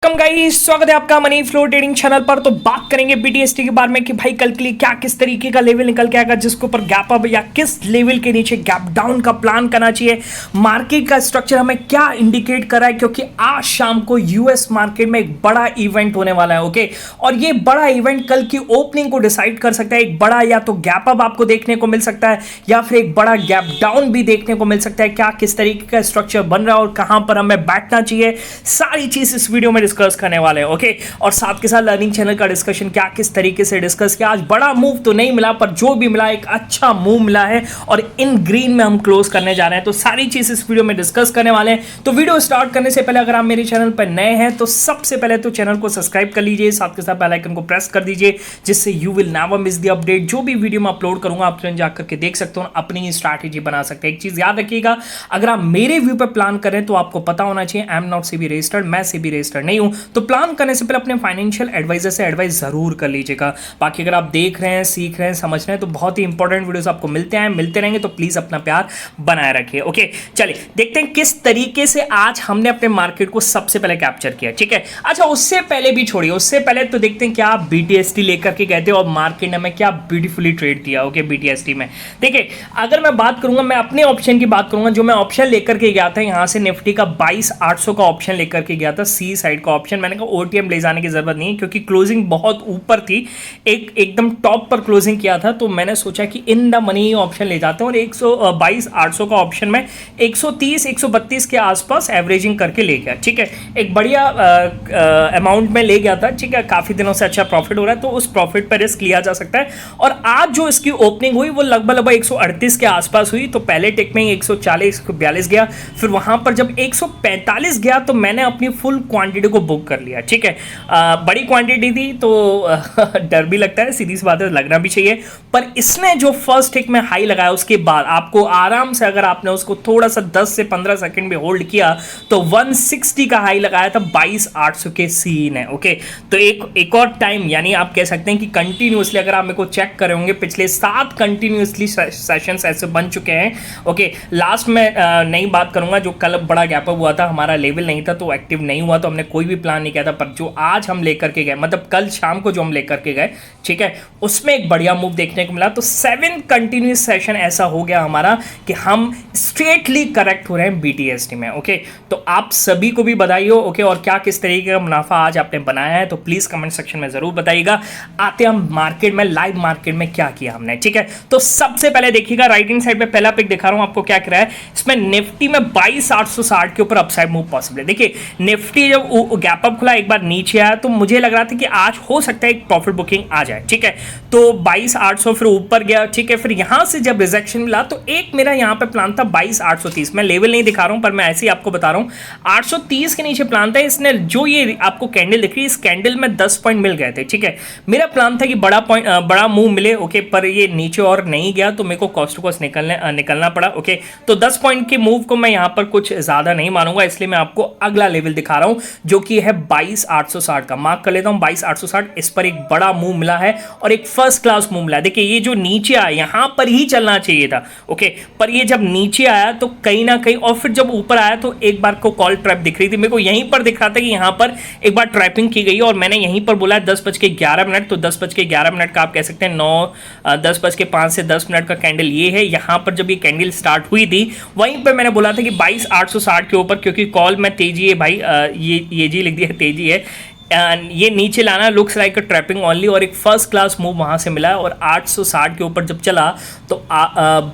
Welcome guys, स्वागत है आपका मनी फ्लो ट्रेडिंग चैनल पर। तो बात करेंगे बीटीएसटी के बारे में कि भाई कल के लिए क्या किस तरीके का लेवल निकल के आएगा जिसके ऊपर गैप अप या किस लेवल के नीचे गैप डाउन का प्लान करना चाहिए। मार्केट का स्ट्रक्चर हमें क्या इंडिकेट कर रहा है, क्योंकि आज शाम को यूएस मार्केट में एक बड़ा इवेंट होने वाला है। ओके, और ये बड़ा इवेंट कल की ओपनिंग को डिसाइड कर सकता है। एक बड़ा या तो गैप अप आपको देखने को मिल सकता है या फिर एक बड़ा गैप डाउन भी देखने को मिल सकता है। क्या किस तरीके का स्ट्रक्चर बन रहा है और कहां पर हमें बैठना चाहिए, सारी चीज इस वीडियो में डिस्कस करने वाले हैं। ओके, और साथ के साथ लर्निंग चैनल का डिस्कशन क्या किस तरीके से डिस्कस किया। आज बड़ा मूव तो नहीं मिला, पर जो भी मिला एक अच्छा मूव मिला है और इन ग्रीन में हम क्लोज करने जा रहे हैं। तो सारी चीज इस वीडियो में डिस्कस करने वाले हैं। तो वीडियो स्टार्ट करने से पहले अगर आप मेरे चैनल पर नए हैं तो सबसे पहले तो चैनल को सब्सक्राइब कर लीजिए, साथ के साथ बेल आइकन को प्रेस कर दीजिए, जिससे you will never miss the update. जो भी वीडियो मैं अपलोड करूंगा आप तुरंत जाकर के देख सकते हो, अपनी स्ट्रैटेजी बना सकते हैं। एक चीज याद रखिएगा, अगर आप मेरे व्यू पर प्लान करें तो आपको पता होना चाहिए I am not SEBI registered, मैं सेबी रजिस्टर्ड नहीं हूं। तो प्लान करने से पहले अपने फाइनेंशियल एडवाइजर से एडवाइस जरूर कर लीजिएगा। बाकी अगर आप देख रहे हैं, सीख रहे हैं, समझ रहे हैं तो बहुत ही इंपॉर्टेंट वीडियोस आपको मिलते रहेंगे। तो प्लीज अपना प्यार बनाए रखिए। ओके, चलिए देखते हैं किस तरीके से आज हमने अपने मार्केट को सबसे पहले कैप्चर किया। ठीक है, अच्छा उससे पहले भी छोड़िए, उससे पहले तो देखते हैं क्या आप बीटीएसटी लेकर के गए थे और मार्केट ने हमें क्या ब्यूटीफुली ट्रेड दिया। ओके, बीटीएसटी में देखिए, अगर मैं बात करूंगा, मैं अपने ऑप्शन की बात करूंगा, जो मैं ऑप्शन लेकर के गया था यहां से निफ्टी का 22,800 का ऑप्शन लेकर के गया था, सी साइड का ऑप्शन। मैंने कहा ओटीएम ले जाने की जरूरत नहीं है क्योंकि क्लोजिंग बहुत ऊपर थी, एकदम टॉप पर क्लोजिंग किया था। तो मैंने सोचा कि इन द मनी ऑप्शन ले जाते हैं और 22,800 का ऑप्शन में 130 132 के आसपास एवरेजिंग करके ले गया। ठीक है, एक बढ़िया अमाउंट में ले गया था। ठीक है, काफी दिनों से अच्छा प्रॉफिट हो रहा है तो उस प्रॉफिट पर रिस्क लिया जा सकता है। और आज जो इसकी ओपनिंग हुई वो लगभग 138 के आसपास हुई। तो पहले टेक में 140 142 गया, फिर वहां पर जब 145 गया तो मैंने अपनी फुल क्वांटिटी को बुक कर लिया। ठीक है, बड़ी क्वांटिटी थी तो डर भी लगता है, सीधी सी बात है, लगना भी चाहिए। पर इसने जो फर्स्ट टिक में हाई लगाया उसके बाद आपको आराम से, अगर आपने उसको थोड़ा सा 10 से 15 सेकंड भी होल्ड किया तो 160 का हाई लगाया था 22,800 के सी ने। ओके, तो एक और टाइम, यानी आप कह सकते हैं कि कंटिन्यूअसली, अगर आप मेरे को चेक करे होंगे पिछले 7 कंटिन्यूअसली सेशंस ऐसे बन चुके हैं। ओके, लास्ट में नई बात करूंगा, जो कल बड़ा गैप अप हुआ था, हमारा लेवल नहीं था तो एक्टिव नहीं हुआ, तो हमने कोई भी प्लान नहीं किया था। पर जो आज हम लेकर के गए, मतलब कल शाम को जो हम लेकर के गए, ठीक है, उसमें एक बढ़िया मूव देखने को मिला। तो 7 कंटिन्यूअस सेशन ऐसा हो गया हमारा कि हम स्ट्रेटली करेक्ट हो रहे हैं बीटीएसटी में। ओके, तो आप सभी को भी बधाई हो। ओके, और क्या किस तरीके का मुनाफा आज आपने बनाया है तो प्लीज कमेंट सेक्शन में जरूर बताइएगा। आते हम मार्केट में, लाइव मार्केट में क्या किया हमने। ठीक है, तो सबसे पहले देखिएगा राइट हैंड साइड पे पहला पिक दिखा रहा हूं आपको, क्या कर रहा है इसमें निफ्टी में 22,860 के ऊपर अपसाइड मूव पॉसिबल है। देखिए, निफ्टी जब गैप अप खुला, एक बार नीचे आया तो मुझे लग रहा था कि आज हो सकता है एक प्रॉफिट बुकिंग आ जाए। ठीक है, तो 22,800 फिर ऊपर गया। ठीक है, फिर यहां से जब रिजेक्शन मिला तो एक मेरा यहां पे प्लान था 22,830। मैं लेवल नहीं दिखा रहा हूं पर मैं ऐसे ही आपको बता रहा हूं, 830 के नीचे प्लान था। इसने जो ये आपको कैंडल दिख रही है, इस कैंडल में 10 पॉइंट मिल गए थे। ठीक है, मेरा प्लान था कि बड़ा मूव मिले। ओके, पर ये नीचे और नहीं गया तो मेरे को कॉस्ट टू कॉस्ट निकलना पड़ा। ओके, तो 10 पॉइंट के मूव को मैं यहां पर कुछ ज्यादा नहीं मानूंगा, इसलिए मैं आपको अगला लेवल दिखा रहा हूं जो कि है 22,860 का। मार्क कर लेता हूं 22,860। इस पर एक बड़ा मूव मिला है और एक फर्स्ट क्लास मूव मिला। देखिए, ये जो नीचे आया यहां पर ही चलना चाहिए था। ओके, पर ये जब नीचे आया तो कहीं ना कहीं, और फिर जब ऊपर आया तो एक बार को कॉल ट्रैप दिख रही थी मेरे को, यहीं पर दिख रहा था कि यहां पर एक बार ट्रैपिंग की गई और मैंने यहीं पर बोला 10:11। तो 10:11 का आप कह सकते हैं 10:05 से 10 मिनट का कैंडल ये है। यहां पर जब ये कैंडल स्टार्ट हुई थी वहीं पर मैंने बोला था कि 22,860 के ऊपर, क्योंकि कॉल में तेजी है भाई, ये जी लिख दिया, तेजी है, ये नीचे लाना लुक्स लाइक अ ट्रैपिंग ओनली। और एक फर्स्ट क्लास मूव वहां से मिला और 860 के ऊपर जब चला तो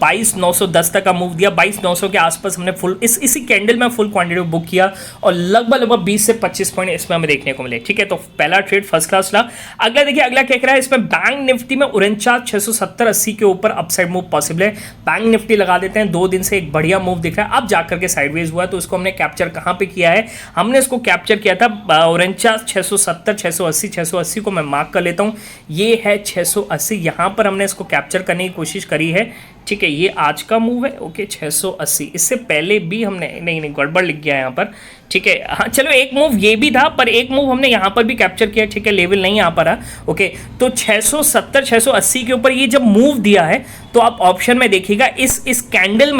22,910 तक का मूव दिया। 22,900 के आसपास हमने फुल इसी कैंडल में फुल क्वांटिटी बुक किया और लगभग 20 से 25 पॉइंट इसमें हमें देखने को मिले। ठीक है, तो पहला ट्रेड फर्स्ट क्लास रहा। अगला देखिए, अगला क्या कर रहा है इसमें, बैंक निफ्टी में 49,670-80 के ऊपर अपसाइड मूव पॉसिबल है। बैंक निफ्टी लगा देते हैं, 2 दिन से एक बढ़िया मूव दिख रहा है। अब जाकर के साइडवेज हुआ तो उसको हमने कैप्चर कहां पे किया है, हमने इसको कैप्चर किया था 49,670 680 680 को मैं मार्क कर लेता हूं। ये है 680, यहां पर हमने इसको कैप्चर करने की कोशिश करी है। ठीक है, ये आज का मूव है। ओके 680, इससे पहले भी हमने नहीं गड़बड़ लिख गया यहाँ पर। ठीक है, हाँ चलो एक मूव ये भी था, पर एक मूव हमने यहाँ पर भी कैप्चर किया। ठीक है, लेवल नहीं यहाँ पर है। ओके तो 670 680 के ऊपर ये जब मूव दिया है तो आप ऑप्शन में देखिएगा इस कैंडल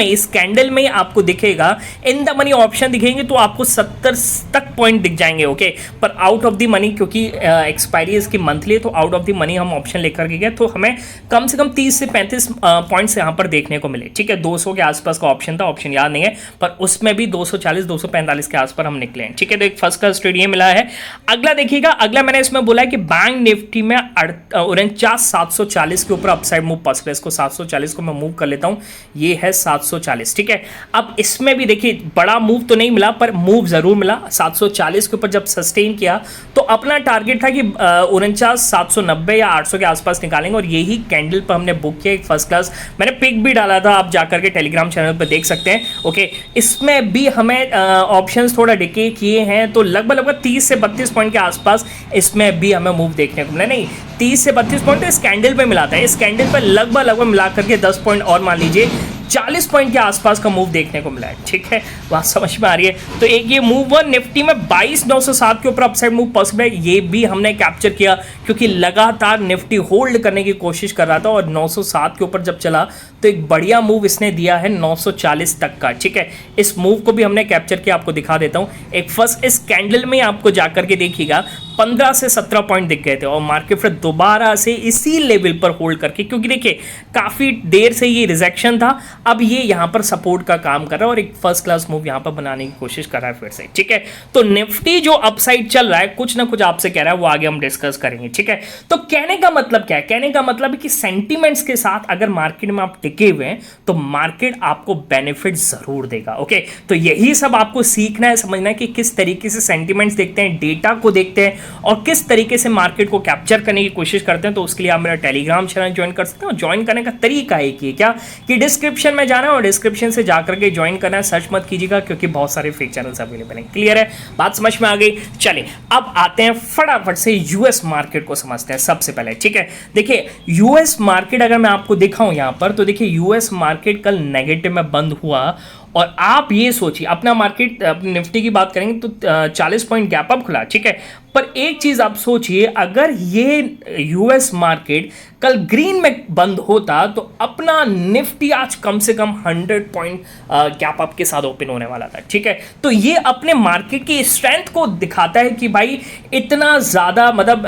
में आपको दिखेगा इन द मनी ऑप्शन दिखेंगे, तो आपको 70 तक पॉइंट दिख जाएंगे। ओके पर आउट ऑफ द मनी, क्योंकि एक्सपायरी इसकी मंथली है, तो आउट ऑफ द मनी हम ऑप्शन लेकर के गए, तो हमें कम से कम 30 से 35 पॉइंट्स यहाँ पर देखने को मिले। ठीक है, 200 के आसपास का ऑप्शन था, ऑप्शन याद नहीं है, पर उसमें भी 240 245 के आसपास हम निकले हैं। ठीक है, तो एक फर्स्ट क्लास ट्रेड ये मिला है। अगला देखिएगा, अगला मैंने इसमें बोला है कि बैंक निफ्टी में 49,740 के ऊपर अपसाइड मूव पॉसिबल है। इसको 740 को मैं मूव कर लेता हूं, ये है 740। ठीक है, अब इसमें भी देखिए बड़ा मूव तो नहीं मिला, पर मूव जरूर मिला। 740 के ऊपर जब सस्टेन किया तो अपना टारगेट था कि 49,790 या 800 के आसपास निकालेंगे, और यही कैंडल पर हमने बुक किया एक फर्स्ट क्लास। मैंने पिक भी डाला था, आप जाकर के टेलीग्राम चैनल पर देख सकते हैं। ओके, इसमें भी हमें ऑप्शंस थोड़ा डिके किए हैं, तो लगभग 30 से 32 पॉइंट के आसपास इसमें भी हमें मूव देखने को मिला। नहीं 30 से 32 पॉइंट इस कैंडल पे मिला था, इस कैंडल पे लगभग मिला करके 10 पॉइंट और मान लीजिए 40 पॉइंट के आसपास का मूव देखने को मिला है। ठीक है, बात समझ में आ रही है। तो एक ये मूव हुआ निफ्टी में 22,907 के ऊपर अपसाइड मूव पॉसिबल है, ये भी हमने कैप्चर किया, क्योंकि लगातार निफ्टी होल्ड करने की कोशिश कर रहा था, और 907 के ऊपर जब चला तो एक बढ़िया मूव इसने दिया है 940 तक का। ठीक है, इस मूव को भी हमने कैप्चर किया, आपको दिखा देता हूं। एक फर्स्ट इस कैंडल में आपको जाकर के देखिएगा 15 से 17 पॉइंट दिख गए थे, और मार्केट फिर दोबारा से इसी लेवल पर होल्ड करके, क्योंकि देखिए काफी देर से ये रिजेक्शन था, अब ये यहां पर सपोर्ट का काम कर रहा है, और एक फर्स्ट क्लास मूव यहां पर बनाने की कोशिश कर रहा है फिर से। ठीक है, तो निफ्टी जो अपसाइड चल रहा है, कुछ ना कुछ आपसे कह रहा है, वो आगे हम डिस्कस करेंगे। ठीक है, तो कहने का मतलब क्या है? कहने का मतलब है कि सेंटीमेंट्स के साथ अगर मार्केट में आप टिके हुए हैं तो मार्केट आपको बेनिफिट जरूर देगा। ओके, तो यही सब आपको सीखना है, समझना है कि किस तरीके से सेंटीमेंट्स देखते हैं, डेटा को देखते हैं, और किस तरीके से मार्केट को कैप्चर करने की कोशिश करते हैं। तो उसके लिए आप मेरा टेलीग्राम चैनल ज्वाइन कर सकते हैं, और ज्वाइन करने का तरीका एक ही है, क्या कि डिस्क्रिप्शन में जाना है और डिस्क्रिप्शन से जाकर के ज्वाइन करना है। सर्च मत कीजिएगा, क्योंकि बहुत सारे फेक चैनल्स अवेलेबल हैं। क्लियर है, बात समझ में आ गई? चलिए अब आते हैं फटाफट से यूएस मार्केट को समझते हैं सबसे पहले। ठीक है, देखिए यूएस मार्केट अगर मैं आपको दिखाऊं यहां पर, तो देखिए यूएस मार्केट कल नेगेटिव में बंद हुआ, और आप ये सोचिए अपना मार्केट, अपनी निफ्टी की बात करेंगे तो 40 पॉइंट गैप अप खुला। ठीक है, पर एक चीज आप सोचिए, अगर ये यूएस मार्केट कल ग्रीन में बंद होता तो अपना निफ्टी आज कम से कम 100 पॉइंट गैप अप के साथ ओपन होने वाला था। ठीक है, तो ये अपने मार्केट की स्ट्रेंथ को दिखाता है कि भाई इतना ज्यादा, मतलब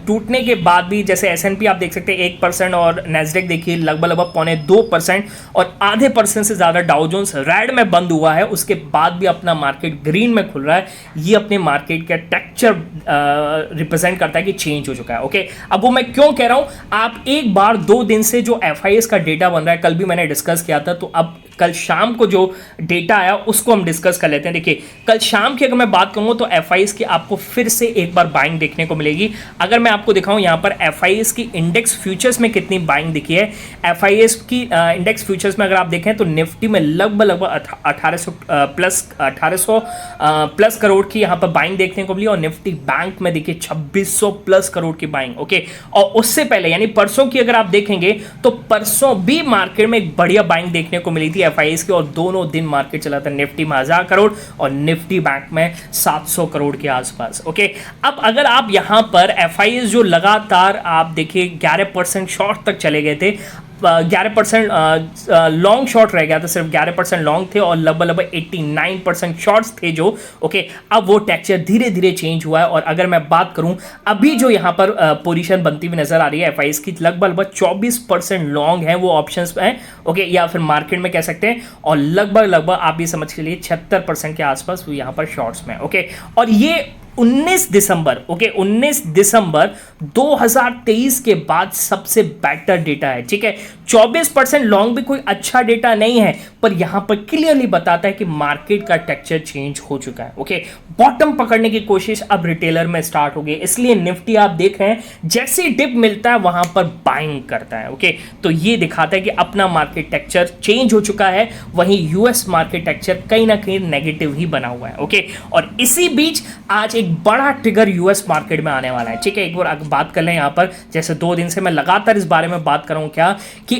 टूटने के बाद भी, जैसे एसएनपी आप देख सकते हैं 1%, और नैस्डैक देखिए लगभग 0.25%, और आधे % से ज्यादा डाउ जोन्स रेड में बंद हुआ है, उसके बाद भी अपना मार्केट ग्रीन में खुल रहा है। ये अपने मार्केट का टेक्सचर रिप्रेजेंट करता है कि चेंज हो चुका है। ओके, अब वो मैं क्यों कह रहा हूं, आप एक बार 2 दिन से जो एफआईएस का डेटा बन रहा है, कल भी मैंने डिस्कस किया था, तो अब कल शाम को जो डेटा आया उसको हम डिस्कस कर लेते हैं। देखिए कल शाम की अगर मैं बात करूं तो एफआईएस की आपको फिर से एक बार बाइंग देखने को मिलेगी। अगर मैं आपको दिखाऊं यहां पर एफआईएस की इंडेक्स फ्यूचर्स में कितनी बाइंग दिखी है, एफआईएस की इंडेक्स फ्यूचर्स में अगर आप देखें तो निफ्टी में लगभग 1800 प्लस करोड़ की यहां पर बाइंग देखने को मिली, और निफ्टी बैंक में देखिए 2600 प्लस करोड़ की बाइंग। ओके, और उससे पहले यानी परसों की अगर आप देखेंगे तो परसों भी मार्केट में एक बढ़िया बाइंग देखने को मिली थी एफआईएस की, और दोनों दिन मार्केट चला था निफ्टी में 1000 करोड़ और निफ्टी बैंक में 700 करोड़ के आसपास। ओके, अब अगर आप यहां पर एफआईएस जो लगातार आप देखिए 11% शॉर्ट तक चले गए थे, 11% लॉन्ग शॉर्ट रह गया था, सिर्फ 11% लॉन्ग थे, और लगभग 89% शॉर्ट्स थे जो। ओके, अब वो टेक्सचर धीरे धीरे चेंज हुआ है, और अगर मैं बात करूं अभी जो यहां पर पोजीशन बनती हुई नजर आ रही है एफआईएस की, लगभग 24% लॉन्ग है वो ऑप्शंस पे है। ओके, या फिर मार्केट में कह सकते हैं, और लगभग आप ये समझ के लिए 76% के आसपास वो यहां पर शॉर्ट्स में। ओके, और ये 19 दिसंबर 2023 के बाद सबसे बेटर डेटा है। ठीक है, 24% लॉन्ग भी कोई अच्छा डेटा नहीं है, पर यहां पर क्लियरली बताता है कि मार्केट का टेक्सचर चेंज हो चुका है। ओके, बॉटम पकड़ने की कोशिश अब रिटेलर में स्टार्ट हो गई, इसलिए निफ्टी आप देख रहे हैं जैसे डिप मिलता है वहां पर बाइंग करता है। ओके, तो ये दिखाता है कि अपना मार्केट टेक्सचर चेंज हो चुका है, वहीं यूएस मार्केट टेक्सचर कहीं ना कहीं नेगेटिव ही बना हुआ है। ओके, और इसी बीच आज एक बड़ा ट्रिगर यूएस मार्केट में आने वाला है। ठीक है, एक बार बात कर लें यहां पर, जैसे 2 दिन से मैं लगातार इस बारे में बात कर रहा हूं, क्या कि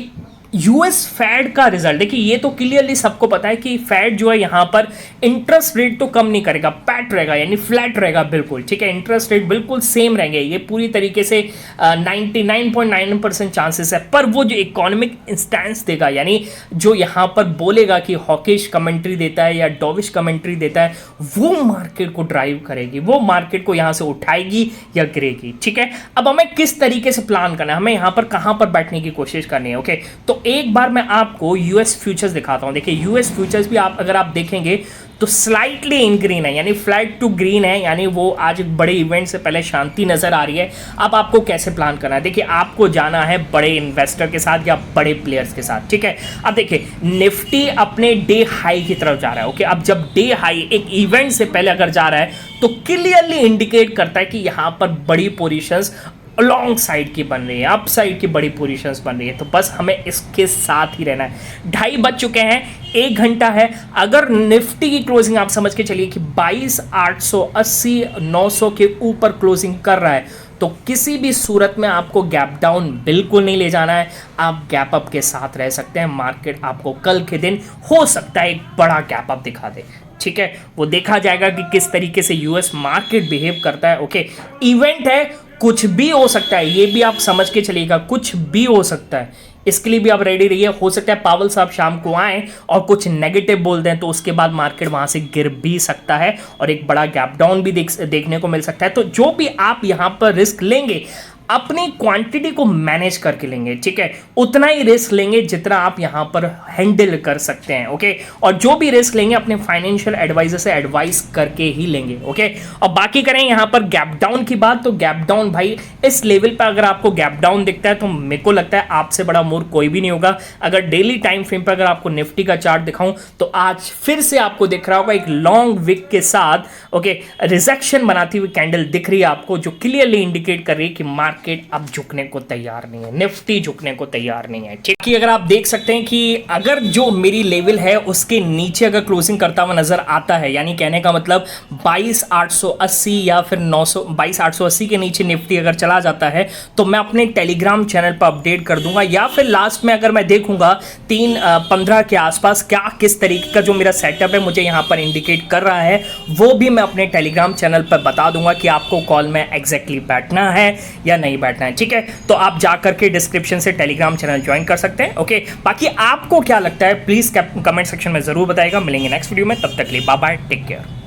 यूएस फेड का रिजल्ट देखिए, ये तो क्लियरली सबको पता है कि फेड जो है यहाँ पर इंटरेस्ट रेट तो कम नहीं करेगा, पैट रहेगा यानी फ्लैट रहेगा बिल्कुल, ठीक है। इंटरेस्ट रेट बिल्कुल सेम रहेंगे, ये पूरी तरीके से 99.9% चांसेस है। पर वो जो इकोनॉमिक इंस्टेंस देगा, यानी जो यहाँ पर बोलेगा कि हॉकिश कमेंट्री देता है या डॉविश कमेंट्री देता है, वो मार्केट को ड्राइव करेगी, वो मार्केट को यहाँ से उठाएगी या गिरेगी, ठीक है। अब हमें किस तरीके से प्लान करना है, हमें यहाँ पर कहाँ पर बैठने की कोशिश करनी है, ओके। तो एक बार मैं आपको यूएस फ्यूचर्स दिखाता हूं। देखिए यूएस फ्यूचर्स भी अगर आप देखेंगे तो स्लाइटली इन ग्रीन है, यानी फ्लैट टू ग्रीन है, यानी वो आज बड़े इवेंट से पहले शांति नजर आ रही है। अब आपको कैसे प्लान करना है, देखिए आपको जाना है बड़े इन्वेस्टर के साथ या बड़े प्लेयर्स के साथ, ठीक है। अब देखिए निफ्टी अपने डे हाई की तरफ जा रहा है, ओके। अब जब डे हाई एक इवेंट से पहले अगर जा रहा है तो क्लियरली इंडिकेट करता है कि यहां पर बड़ी पोजीशंस लॉन्ग साइड की बन रही है, अप साइड की बड़ी पोजीशंस बन रही है। तो बस हमें इसके साथ ही रहना है। 2:30 बज चुके हैं, 1 घंटा है। अगर निफ्टी की क्लोजिंग आप समझ के चलिए कि 22,880 900 के ऊपर क्लोजिंग कर रहा है, तो किसी भी सूरत में आपको गैप डाउन बिल्कुल नहीं ले जाना है, आप गैप अप के साथ रह सकते हैं। मार्केट आपको कल के दिन हो सकता है एक बड़ा गैप अप दिखा दे, ठीक है। वो देखा जाएगा कि किस तरीके से यूएस मार्केट बिहेव करता है, ओके। इवेंट है, कुछ भी हो सकता है, ये भी आप समझ के चलिएगा, कुछ भी हो सकता है। इसके लिए भी आप रेडी रहिए। हो सकता है पावल साहब शाम को आए और कुछ नेगेटिव बोल दें, तो उसके बाद मार्केट वहां से गिर भी सकता है और एक बड़ा गैप डाउन भी देखने को मिल सकता है। तो जो भी आप यहां पर रिस्क लेंगे, अपनी क्वांटिटी को मैनेज करके लेंगे, ठीक है। उतना ही रिस्क लेंगे जितना आप यहां पर हैंडल कर सकते हैं, ओके। और जो भी रिस्क लेंगे अपने फाइनेंशियल एडवाइजर से एडवाइस करके ही लेंगे, ओके। और बाकी करें यहां पर गैप डाउन की बात, तो गैप डाउन भाई इस लेवल पर अगर आपको गैप डाउन दिखता है तो मेरे को लगता है आपसे बड़ा मूर्ख कोई भी नहीं होगा। अगर डेली टाइम फ्रेम पर अगर आपको निफ्टी का चार्ट दिखाऊं तो आज फिर से आपको दिख रहा होगा एक लॉन्ग विक के साथ, ओके, रिजेक्शन बनाती हुई कैंडल दिख रही है आपको, जो क्लियरली इंडिकेट कर रही है कि मार्केट अब झुकने को तैयार नहीं है, निफ्टी झुकने को तैयार नहीं है, ठीक है। अगर आप देख सकते हैं कि अगर जो मेरी लेवल है उसके नीचे अगर क्लोजिंग करता हुआ नजर आता है, यानी कहने का मतलब 22,880 या फिर 22,880 के नीचे निफ्टी अगर चला जाता है तो मैं अपने टेलीग्राम चैनल पर अपडेट कर दूंगा, या फिर लास्ट में अगर मैं देखूंगा 3:15 के आसपास क्या किस तरीके का जो मेरा सेटअप है मुझे यहां पर इंडिकेट कर रहा है, वो भी मैं अपने टेलीग्राम चैनल पर बता दूंगा कि आपको कॉल में एग्जैक्टली बैठना है या नहीं बैठना है, ठीक है। तो आप जाकर के डिस्क्रिप्शन से टेलीग्राम चैनल ज्वाइन कर सकते हैं, ओके। बाकी आपको क्या लगता है प्लीज कमेंट सेक्शन में जरूर बताइएगा। मिलेंगे नेक्स्ट वीडियो में, तब तक के लिए बाय बाय, टेक केयर।